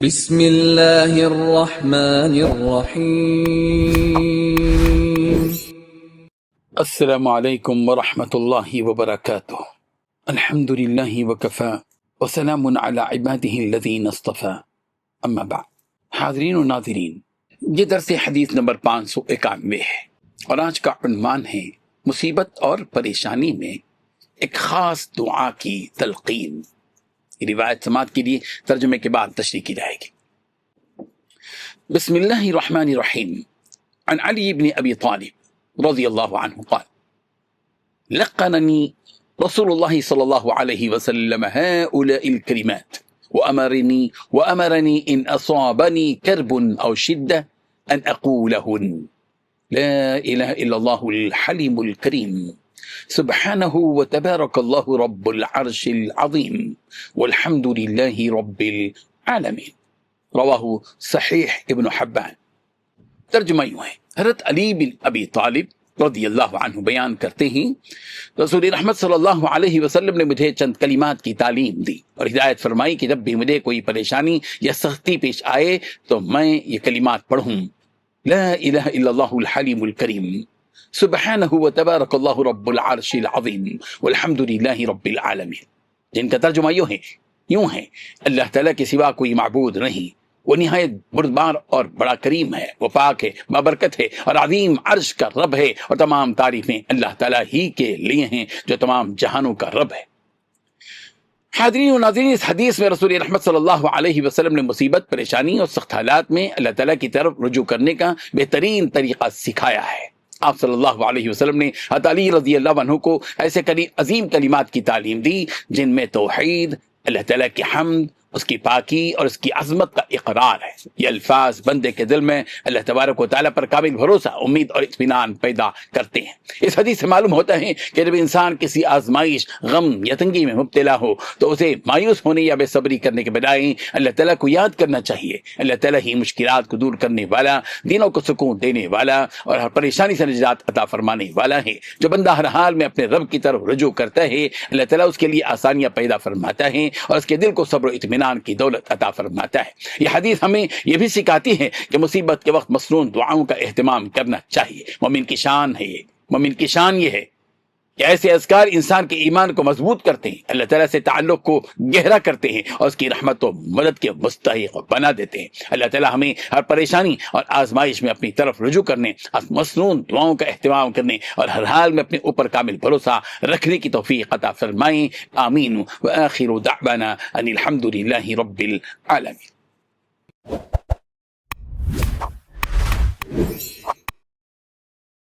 بسم اللہ الرحمن الرحیم۔ السلام علیکم ورحمۃ اللہ وبرکاتہ۔ الحمد للہ وکفی وسلام علی عبادہ الذین اصطفی، اما بعد۔ حاضرین و ناظرین، یہ درس حدیث نمبر 591 ہے اور آج کا عنوان ہے مصیبت اور پریشانی میں ایک خاص دعا کی تلقین۔ یہ روایت سماعت کے لیے ترجمے کے بعد تشریح کی جائے گی۔ بسم اللہ الرحمن الرحیم۔ عن علی بن ابی طالب رضی اللہ عنہ قال لقننی رسول اللہ صلی اللہ علیہ وسلم هؤلاء الكلمات وأمرني إن أصابني كرب أو شدة أن أقولهن لا إله إلا الله الحليم الكريم سبحانه وتبارك الله رب العرش العظيم والحمد لله رب العالمين۔ رواہ صحیح ابن حبان۔ ترجمہ یوں ہے، حضرت علی بن ابی طالب رضی اللہ عنہ بیان کرتے ہیں، رسول رحمت صلی اللہ علیہ وسلم نے مجھے چند کلمات کی تعلیم دی اور ہدایت فرمائی کہ جب بھی مجھے کوئی پریشانی یا سختی پیش آئے تو میں یہ کلمات پڑھوں، لا الہ الا اللہ الحلیم الکریم سبحانہ وتبارک اللہ رب العرش العظیم والحمد للہ رب العالمین، جن کا ترجمہ یوں ہے، اللہ تعالیٰ کے سوا کوئی معبود نہیں، وہ نہایت بردبار اور بڑا کریم ہے، وہ پاک ہے، بابرکت ہے اور عظیم عرش کا رب ہے، اور تمام تعریفیں اللہ تعالیٰ ہی کے لیے ہیں جو تمام جہانوں کا رب ہے۔ حاضرین و ناظرین، اس حدیث میں رسول رحمت صلی اللہ علیہ وسلم نے مصیبت، پریشانی اور سخت حالات میں اللہ تعالیٰ کی طرف رجوع کرنے کا بہترین طریقہ سکھایا ہے۔ آپ صلی اللہ علیہ وسلم نے حضرت علی رضی اللہ عنہ کو ایسے عظیم کلمات کی تعلیم دی جن میں توحید، اللہ تعالیٰ کی حمد، اس کی پاکی اور اس کی عظمت کا اقرار ہے۔ یہ الفاظ بندے کے دل میں اللہ تبارک و تعالیٰ پر کامل بھروسہ، امید اور اطمینان پیدا کرتے ہیں۔ اس حدیث سے معلوم ہوتا ہے کہ جب انسان کسی آزمائش، غم یا تنگی میں مبتلا ہو تو اسے مایوس ہونے یا بے صبری کرنے کے بجائے اللہ تعالیٰ کو یاد کرنا چاہیے۔ اللہ تعالیٰ ہی مشکلات کو دور کرنے والا، دینوں کو سکون دینے والا اور ہر پریشانی سے نجات عطا فرمانے والا ہے۔ جو بندہ ہر حال میں اپنے رب کی طرف رجوع کرتا ہے، اللہ تعالیٰ اس کے لیے آسانیاں پیدا فرماتا ہے اور اس کے دل کو صبر و اطمینان کی دولت عطا فرماتا ہے۔ یہ حدیث ہمیں یہ بھی سکھاتی ہے کہ مصیبت کے وقت مسنون دعاؤں کا اہتمام کرنا چاہیے۔ مومن کی شان ہے یہ ہے کہ ایسے اذکار انسان کے ایمان کو مضبوط کرتے ہیں، اللہ تعالیٰ سے تعلق کو گہرا کرتے ہیں اور اس کی رحمت و مدد کے مستحق بنا دیتے ہیں۔ اللہ تعالیٰ ہمیں ہر پریشانی اور آزمائش میں اپنی طرف رجوع کرنے، مسنون دعاؤں کا اہتمام کرنے اور ہر حال میں اپنے اوپر کامل بھروسہ رکھنے کی توفیق عطا فرمائیں۔ آمین۔ وآخر دعوانا ان الحمد للہ رب العالمین۔